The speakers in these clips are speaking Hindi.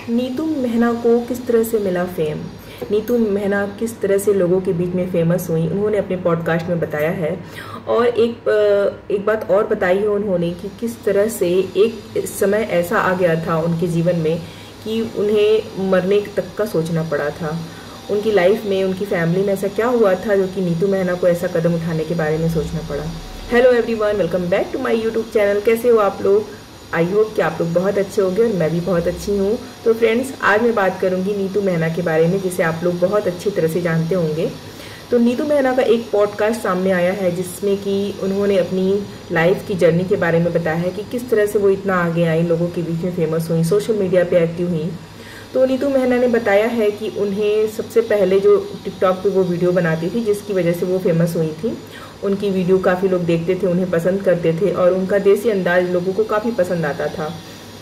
नीतू मेहना को किस तरह से मिला फेम। नीतू मेहना किस तरह से लोगों के बीच में फेमस हुई, उन्होंने अपने पॉडकास्ट में बताया है। और एक बात और बताई है उन्होंने कि किस तरह से एक समय ऐसा आ गया था उनके जीवन में कि उन्हें मरने तक का सोचना पड़ा था। उनकी लाइफ में, उनकी फैमिली में ऐसा क्या हुआ था जो कि नीतू मेहना को ऐसा कदम उठाने के बारे में सोचना पड़ा। Hello everyone, welcome back to my YouTube channel. कैसे हो आप लोग? आई होप कि आप लोग बहुत अच्छे होंगे और मैं भी बहुत अच्छी हूँ। तो फ्रेंड्स, आज मैं बात करूँगी नीतू मेहना के बारे में, जिसे आप लोग बहुत अच्छी तरह से जानते होंगे। तो नीतू मेहना का एक पॉडकास्ट सामने आया है जिसमें कि उन्होंने अपनी लाइफ की जर्नी के बारे में बताया है कि किस तरह से वो इतना आगे आई, लोगों के बीच में फेमस हुई, सोशल मीडिया पे एक्टिव हुई। तो नीतू मेहना ने बताया है कि उन्हें सबसे पहले जो टिकटॉक पे वो वीडियो बनाती थी, जिसकी वजह से वो फेमस हुई थी। उनकी वीडियो काफ़ी लोग देखते थे, उन्हें पसंद करते थे और उनका देसी अंदाज लोगों को काफ़ी पसंद आता था।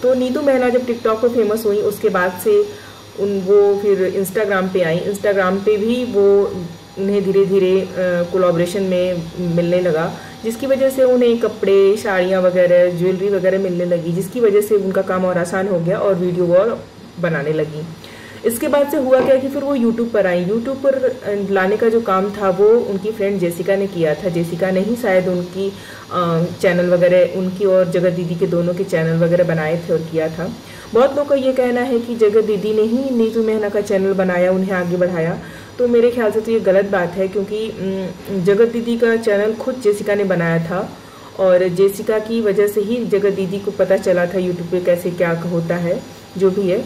तो नीतू मेहना जब टिकटॉक पे फेमस हुई, उसके बाद से वो फिर इंस्टाग्राम पे आई। इंस्टाग्राम पे भी वो उन्हें धीरे धीरे कोलैबोरेशन में मिलने लगा, जिसकी वजह से उन्हें कपड़े, साड़ियाँ वगैरह, ज्वेलरी वगैरह मिलने लगी, जिसकी वजह से उनका काम और आसान हो गया और वीडियो और बनाने लगी। इसके बाद से हुआ क्या कि फिर वो यूट्यूब पर आई। यूट्यूब पर लाने का जो काम था वो उनकी फ्रेंड जेसिका ने किया था। जेसिका ने ही शायद उनकी चैनल वगैरह, उनकी और जगत दीदी के दोनों के चैनल वगैरह बनाए थे और किया था। बहुत लोग का ये कहना है कि जगत दीदी ने ही नीतू मेहना का चैनल बनाया, उन्हें आगे बढ़ाया। तो मेरे ख्याल से तो ये गलत बात है, क्योंकि जगत दीदी का चैनल खुद जेसिका ने बनाया था और जेसिका की वजह से ही जगत दीदी को पता चला था यूट्यूब पे कैसे क्या होता है, जो भी है।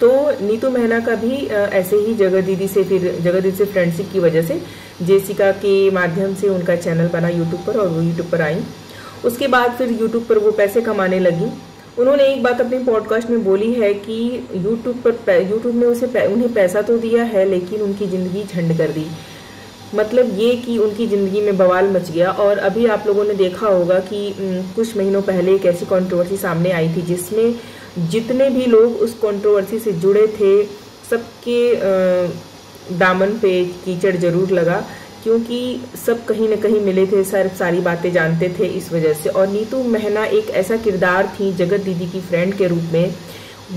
तो नीतू मेहना का भी ऐसे ही जगत दीदी से फ्रेंडशिप की वजह से जेसिका के माध्यम से उनका चैनल बना यूट्यूब पर और वो यूट्यूब पर आई। उसके बाद फिर यूट्यूब पर वो पैसे कमाने लगी। उन्होंने एक बात अपने पॉडकास्ट में बोली है कि यूट्यूब ने उन्हें पैसा तो दिया है, लेकिन उनकी ज़िंदगी झंड कर दी। मतलब ये कि उनकी ज़िंदगी में बवाल मच गया। और अभी आप लोगों ने देखा होगा कि कुछ महीनों पहले एक ऐसी कंट्रोवर्सी सामने आई थी जिसमें जितने भी लोग उस कंट्रोवर्सी से जुड़े थे, सबके दामन पे कीचड़ जरूर लगा, क्योंकि सब कहीं न कहीं मिले थे, सारी बातें जानते थे इस वजह से। और नीतू मेहना एक ऐसा किरदार थी जगत दीदी की फ्रेंड के रूप में,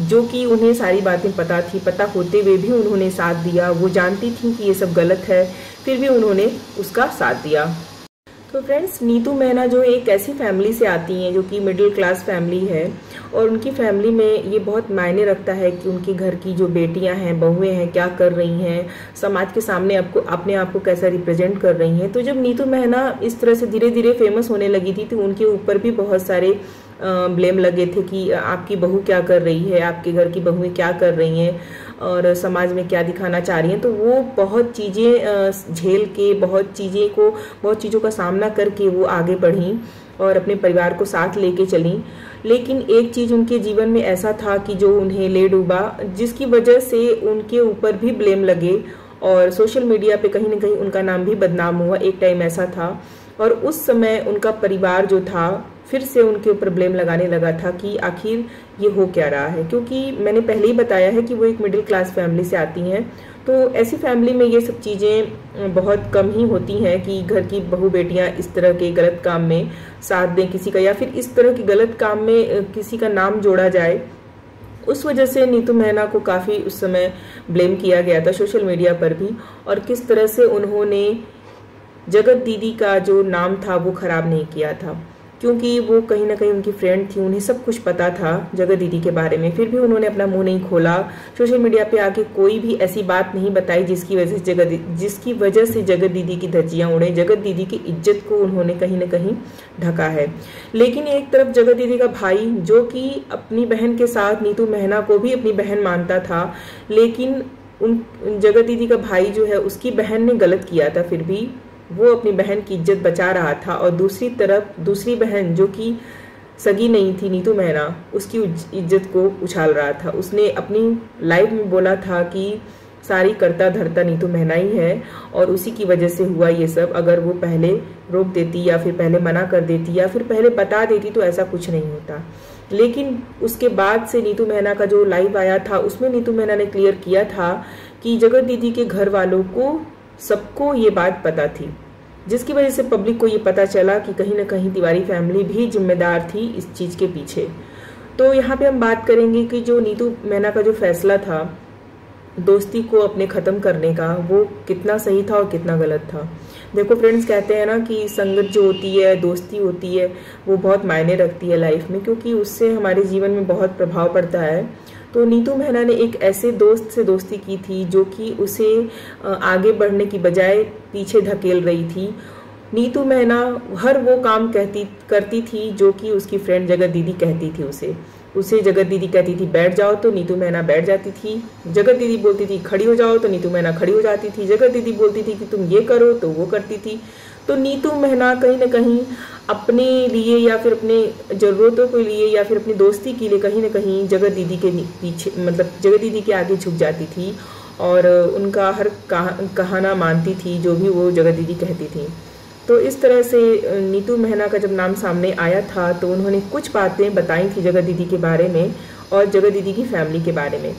जो कि उन्हें सारी बातें पता थी। पता होते हुए भी उन्होंने साथ दिया। वो जानती थी कि ये सब गलत है, फिर भी उन्होंने उसका साथ दिया। तो फ्रेंड्स, नीतू मेहना जो एक ऐसी फैमिली से आती हैं जो कि मिडिल क्लास फैमिली है, और उनकी फैमिली में ये बहुत मायने रखता है कि उनके घर की जो बेटियां हैं, बहुएं हैं, क्या कर रही हैं, समाज के सामने अपने आप को कैसा रिप्रेजेंट कर रही हैं। तो जब नीतू मेहना इस तरह से धीरे धीरे फेमस होने लगी थी, तो उनके ऊपर भी बहुत सारे ब्लेम लगे थे कि आपकी बहू क्या कर रही है, आपके घर की बहुएं क्या कर रही हैं और समाज में क्या दिखाना चाह रही हैं। तो वो बहुत चीज़ें झेल के, बहुत चीज़ों का सामना करके वो आगे बढ़ी और अपने परिवार को साथ लेके चली। लेकिन एक चीज़ उनके जीवन में ऐसा था कि जो उन्हें ले डूबा, जिसकी वजह से उनके ऊपर भी ब्लेम लगे और सोशल मीडिया पे कहीं ना कहीं उनका नाम भी बदनाम हुआ। एक टाइम ऐसा था और उस समय उनका परिवार जो था फिर से उनके ऊपर ब्लेम लगाने लगा था कि आखिर ये हो क्या रहा है। क्योंकि मैंने पहले ही बताया है कि वो एक मिडिल क्लास फैमिली से आती हैं, तो ऐसी फैमिली में ये सब चीज़ें बहुत कम ही होती हैं कि घर की बहू बेटियां इस तरह के गलत काम में साथ दें किसी का, या फिर इस तरह के गलत काम में किसी का नाम जोड़ा जाए। उस वजह से नीतू मेहना को काफ़ी उस समय ब्लेम किया गया था सोशल मीडिया पर भी, और किस तरह से उन्होंने जगत दीदी का जो नाम था वो खराब नहीं किया था, क्योंकि वो कहीं ना कहीं उनकी फ्रेंड थी, उन्हें सब कुछ पता था जगत दीदी के बारे में। फिर भी उन्होंने अपना मुंह नहीं खोला, सोशल मीडिया पे आके कोई भी ऐसी बात नहीं बताई जिसकी वजह से जगत दीदी की धज्जियां उड़े, जगत दीदी की इज्जत को उन्होंने कहीं ना कहीं ढका है। लेकिन एक तरफ जगत दीदी का भाई, जो कि अपनी बहन के साथ नीतू मेहना को भी अपनी बहन मानता था, लेकिन जगत दीदी का भाई जो है, उसकी बहन ने गलत किया था, फिर भी वो अपनी बहन की इज्जत बचा रहा था। और दूसरी तरफ दूसरी बहन जो कि सगी नहीं थी नीतू मेहना, उसकी इज्जत को उछाल रहा था। उसने अपनी लाइफ में बोला था कि सारी करता धरता नीतू मेहना ही है और उसी की वजह से हुआ ये सब। अगर वो पहले रोक देती या फिर पहले मना कर देती या फिर पहले बता देती तो ऐसा कुछ नहीं होता। लेकिन उसके बाद से नीतू मेहना का जो लाइव आया था, उसमें नीतू मेहना ने क्लियर किया था कि जगत दीदी के घर वालों को सबको ये बात पता थी, जिसकी वजह से पब्लिक को ये पता चला कि कहीं ना कहीं तिवारी फैमिली भी जिम्मेदार थी इस चीज़ के पीछे। तो यहाँ पे हम बात करेंगे कि जो नीतू मैना का जो फैसला था दोस्ती को अपने ख़त्म करने का, वो कितना सही था और कितना गलत था। देखो फ्रेंड्स, कहते हैं ना कि संगत जो होती है, दोस्ती होती है, वो बहुत मायने रखती है लाइफ में, क्योंकि उससे हमारे जीवन में बहुत प्रभाव पड़ता है। तो नीतू मेहना ने एक ऐसे दोस्त से दोस्ती की थी जो कि उसे आगे बढ़ने की बजाय पीछे धकेल रही थी। नीतू मेहना हर वो काम करती थी जो कि उसकी फ्रेंड जगत दीदी कहती थी उसे जगत दीदी कहती थी बैठ जाओ तो नीतू मेहना बैठ जाती थी। जगत दीदी बोलती थी खड़ी हो जाओ तो नीतू मेहना खड़ी हो जाती थी। जगत दीदी बोलती थी कि तुम ये करो तो वो करती थी। तो नीतू मेहना कहीं ना कहीं अपने लिए या फिर अपने ज़रूरतों के लिए या फिर अपनी दोस्ती के लिए कहीं ना कहीं जगत दीदी के पीछे, मतलब जगत दीदी के आगे झुक जाती थी और उनका हर कहाना मानती थी जो भी वो जगत दीदी कहती थी। तो इस तरह से नीतू मेहना का जब नाम सामने आया था तो उन्होंने कुछ बातें बताई थी जगत दीदी के बारे में और जगत दीदी की फैमिली के बारे में,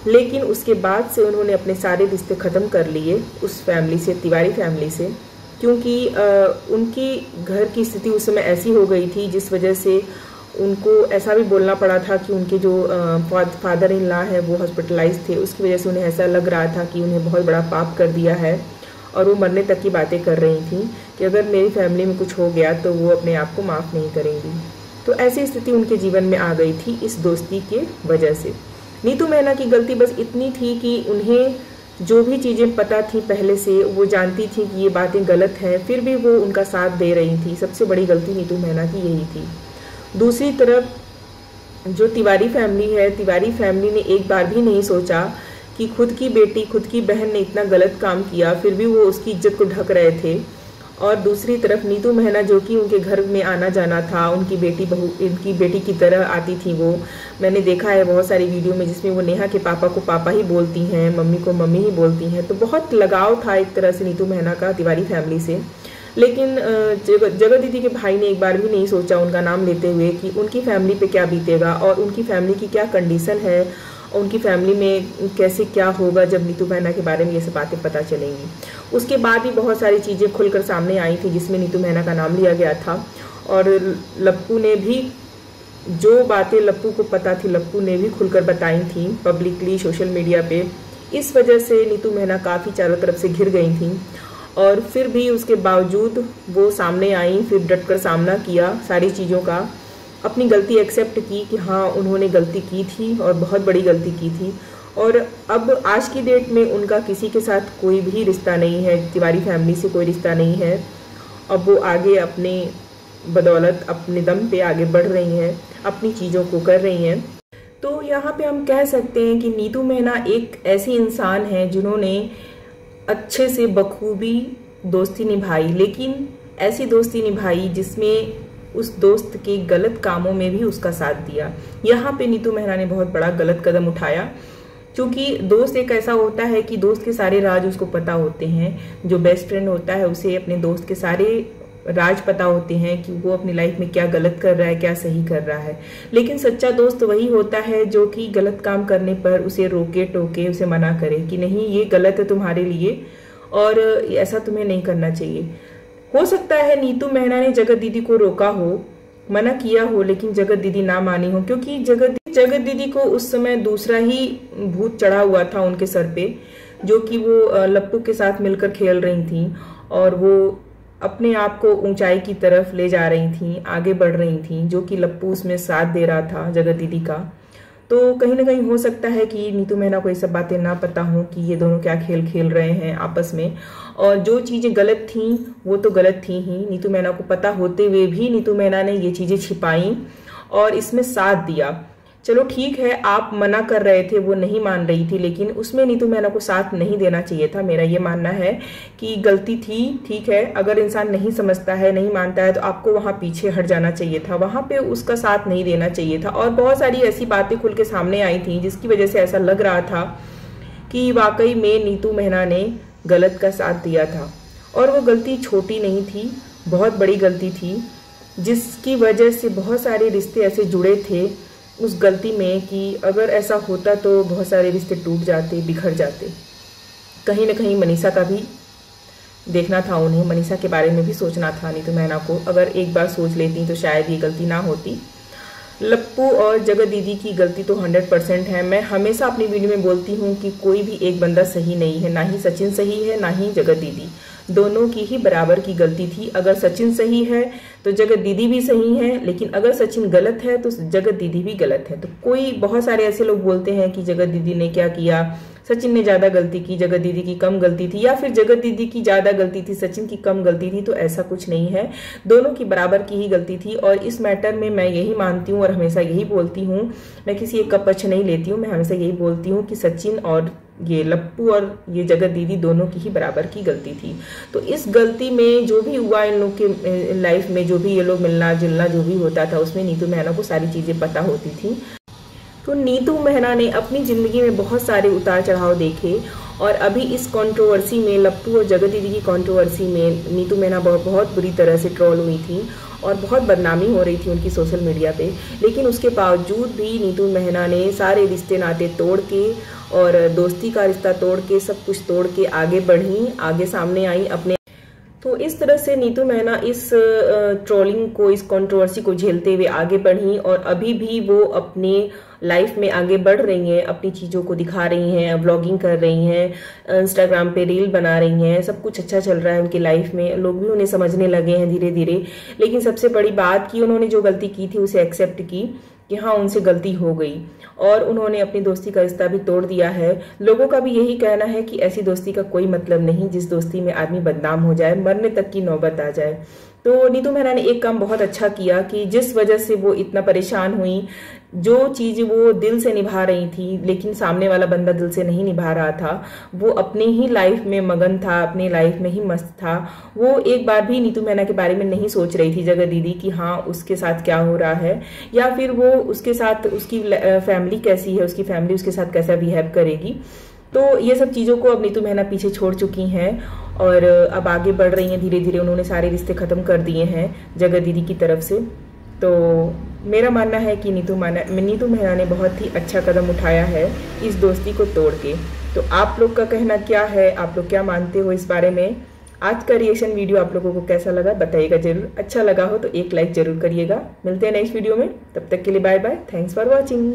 लेकिन उसके बाद से उन्होंने अपने सारे रिश्ते ख़त्म कर लिए उस फैमिली से, तिवारी फैमिली से, क्योंकि उनकी घर की स्थिति उस समय ऐसी हो गई थी जिस वजह से उनको ऐसा भी बोलना पड़ा था कि उनके जो फादर इन लॉ है वो हॉस्पिटलाइज थे। उसकी वजह से उन्हें ऐसा लग रहा था कि उन्हें बहुत बड़ा पाप कर दिया है और वो मरने तक की बातें कर रही थी कि अगर मेरी फैमिली में कुछ हो गया तो वो अपने आप को माफ़ नहीं करेंगी। तो ऐसी स्थिति उनके जीवन में आ गई थी इस दोस्ती के वजह से। नीतू मेहना की गलती बस इतनी थी कि उन्हें जो भी चीज़ें पता थी पहले से, वो जानती थी कि ये बातें गलत हैं, फिर भी वो उनका साथ दे रही थी। सबसे बड़ी गलती नीतू मेहना की यही थी। दूसरी तरफ जो तिवारी फैमिली है, तिवारी फैमिली ने एक बार भी नहीं सोचा कि खुद की बेटी, खुद की बहन ने इतना गलत काम किया, फिर भी वो उसकी इज्जत को ढक रहे थे। और दूसरी तरफ नीतू मेहना जो कि उनके घर में आना जाना था, उनकी बेटी की तरह आती थी वो। मैंने देखा है बहुत सारी वीडियो में जिसमें वो नेहा के पापा को पापा ही बोलती हैं, मम्मी को मम्मी ही बोलती हैं। तो बहुत लगाव था एक तरह से नीतू मेहना का तिवारी फैमिली से। लेकिन जगत दीदी के भाई ने एक बार भी नहीं सोचा उनका नाम लेते हुए कि उनकी फैमिली पे क्या बीतेगा और उनकी फैमिली की क्या कंडीशन है और उनकी फैमिली में कैसे क्या होगा जब नीतू मेहना के बारे में ये सब बातें पता चलेंगी। उसके बाद भी बहुत सारी चीज़ें खुलकर सामने आई थी जिसमें नीतू मेहना का नाम लिया गया था और लप्पू ने भी जो बातें लप्पू को पता थी लप्पू ने भी खुलकर बताई थी पब्लिकली सोशल मीडिया पे। इस वजह से नीतू मेहना काफ़ी चारों तरफ से घिर गई थी और फिर भी उसके बावजूद वो सामने आई, फिर डटकर सामना किया सारी चीज़ों का, अपनी गलती एक्सेप्ट की कि हाँ उन्होंने गलती की थी और बहुत बड़ी गलती की थी। और अब आज की डेट में उनका किसी के साथ कोई भी रिश्ता नहीं है, तिवारी फैमिली से कोई रिश्ता नहीं है। अब वो आगे अपने बदौलत अपने दम पे आगे बढ़ रही हैं, अपनी चीज़ों को कर रही हैं। तो यहाँ पे हम कह सकते हैं कि नीतू मेहना एक ऐसी इंसान है जिन्होंने अच्छे से बखूबी दोस्ती निभाई, लेकिन ऐसी दोस्ती निभाई जिसमें उस दोस्त के गलत कामों में भी उसका साथ दिया। यहाँ पे नीतू मेहना ने बहुत बड़ा गलत कदम उठाया, क्योंकि दोस्त एक ऐसा होता है कि दोस्त के सारे राज उसको पता होते हैं। जो बेस्ट फ्रेंड होता है उसे अपने दोस्त के सारे राज पता होते हैं कि वो अपनी लाइफ में क्या गलत कर रहा है, क्या सही कर रहा है। लेकिन सच्चा दोस्त वही होता है जो कि गलत काम करने पर उसे रोके टोके, उसे मना करे कि नहीं ये गलत है तुम्हारे लिए और ऐसा तुम्हें नहीं करना चाहिए। हो सकता है नीतू मेहना ने जगत दीदी को रोका हो, मना किया हो, लेकिन जगत दीदी ना मानी हो, क्योंकि जगत दीदी को उस समय दूसरा ही भूत चढ़ा हुआ था उनके सर पे, जो कि वो लप्पू के साथ मिलकर खेल रही थी और वो अपने आप को ऊंचाई की तरफ ले जा रही थी, आगे बढ़ रही थी, जो कि लप्पू उसमें साथ दे रहा था जगत दीदी का। तो कहीं ना कहीं हो सकता है कि नीतू मेहना को ये सब बातें ना पता हो कि ये दोनों क्या खेल खेल रहे हैं आपस में, और जो चीज़ें गलत थी वो तो गलत थी ही। नीतू मेहना को पता होते हुए भी नीतू मेहना ने ये चीज़ें छिपाई और इसमें साथ दिया। चलो ठीक है, आप मना कर रहे थे, वो नहीं मान रही थी, लेकिन उसमें नीतू मेहना को साथ नहीं देना चाहिए था। मेरा ये मानना है कि गलती थी, ठीक है, अगर इंसान नहीं समझता है, नहीं मानता है तो आपको वहाँ पीछे हट जाना चाहिए था, वहाँ पे उसका साथ नहीं देना चाहिए था। और बहुत सारी ऐसी बातें खुल के सामने आई थी जिसकी वजह से ऐसा लग रहा था कि वाकई में नीतू मेहना ने गलत का साथ दिया था। और वो गलती छोटी नहीं थी, बहुत बड़ी गलती थी, जिसकी वजह से बहुत सारे रिश्ते ऐसे जुड़े थे उस गलती में कि अगर ऐसा होता तो बहुत सारे रिश्ते टूट जाते, बिखर जाते। कहीं ना कहीं मनीषा का भी देखना था उन्हें, मनीषा के बारे में भी सोचना था नीतू मेहना को। अगर एक बार सोच लेती तो शायद ये गलती ना होती। लप्पू और जगत दीदी की गलती तो 100% है। मैं हमेशा अपनी वीडियो में बोलती हूँ कि कोई भी एक बंदा सही नहीं है, ना ही सचिन सही है ना ही जगत दीदी, दोनों की ही बराबर की गलती थी। अगर सचिन सही है तो जगत दीदी भी सही है, लेकिन अगर सचिन गलत है तो जगत दीदी भी गलत है। तो कोई बहुत सारे ऐसे लोग बोलते हैं कि जगत दीदी ने क्या किया, सचिन ने ज़्यादा गलती की, जगत दीदी की कम गलती थी, या फिर जगत दीदी की ज़्यादा गलती थी, सचिन की कम गलती थी। तो ऐसा कुछ नहीं है, दोनों की बराबर की ही गलती थी। और इस मैटर में मैं यही मानती हूँ और हमेशा यही बोलती हूँ, मैं किसी एक का पक्ष नहीं लेती हूँ, मैं हमेशा यही बोलती हूँ कि सचिन और ये लप्पू और ये जगत दीदी दोनों की ही बराबर की गलती थी। तो इस गलती में जो भी हुआ इन लोग के लाइफ में, जो भी ये लोग मिलना जुलना जो भी होता था, उसमें नीतू मेहना को सारी चीज़ें पता होती थी। तो नीतू मेहना ने अपनी ज़िंदगी में बहुत सारे उतार चढ़ाव देखे, और अभी इस कंट्रोवर्सी में, लप्पू और जगत दीदी की कंट्रोवर्सी में नीतू मेहना बहुत बुरी तरह से ट्रोल हुई थी और बहुत बदनामी हो रही थी उनकी सोशल मीडिया पे। लेकिन उसके बावजूद भी नीतू मेहना ने सारे रिश्ते नाते तोड़ के और दोस्ती का रिश्ता तोड़ के, सब कुछ तोड़ के आगे बढ़ी, आगे सामने आई अपने। तो इस तरह से नीतू मेहना इस ट्रोलिंग को, इस कंट्रोवर्सी को झेलते हुए आगे बढ़ी, और अभी भी वो अपने लाइफ में आगे बढ़ रही हैं, अपनी चीज़ों को दिखा रही हैं, व्लॉगिंग कर रही हैं, इंस्टाग्राम पे रील बना रही हैं, सब कुछ अच्छा चल रहा है उनकी लाइफ में, लोग भी उन्हें समझने लगे हैं धीरे धीरे। लेकिन सबसे बड़ी बात कि उन्होंने जो गलती की थी उसे एक्सेप्ट की कि हाँ उनसे गलती हो गई, और उन्होंने अपनी दोस्ती का रिश्ता भी तोड़ दिया है। लोगों का भी यही कहना है कि ऐसी दोस्ती का कोई मतलब नहीं जिस दोस्ती में आदमी बदनाम हो जाए, मरने तक की नौबत आ जाए। तो नीतू मेहना ने एक काम बहुत अच्छा किया कि जिस वजह से वो इतना परेशान हुई, जो चीज़ वो दिल से निभा रही थी लेकिन सामने वाला बंदा दिल से नहीं निभा रहा था, वो अपने ही लाइफ में मगन था, अपने लाइफ में ही मस्त था। वो एक बार भी नीतू मेहना के बारे में नहीं सोच रही थी जगत दीदी कि हाँ उसके साथ क्या हो रहा है, या फिर वो उसके साथ, उसकी फैमिली कैसी है, उसकी फैमिली उसके साथ कैसा बिहेव करेगी। तो ये सब चीज़ों को अब नीतू मेहना पीछे छोड़ चुकी हैं और अब आगे बढ़ रही हैं धीरे धीरे। उन्होंने सारे रिश्ते ख़त्म कर दिए हैं जगत दीदी की तरफ से। तो मेरा मानना है कि नीतू मेहना ने बहुत ही अच्छा कदम उठाया है इस दोस्ती को तोड़ के। तो आप लोग का कहना क्या है, आप लोग क्या मानते हो इस बारे में? आज का रिएक्शन वीडियो आप लोगों को कैसा लगा बताइएगा जरूर। अच्छा लगा हो तो एक लाइक जरूर करिएगा। मिलते हैं नेक्स्ट वीडियो में, तब तक के लिए bye bye, thanks for watching.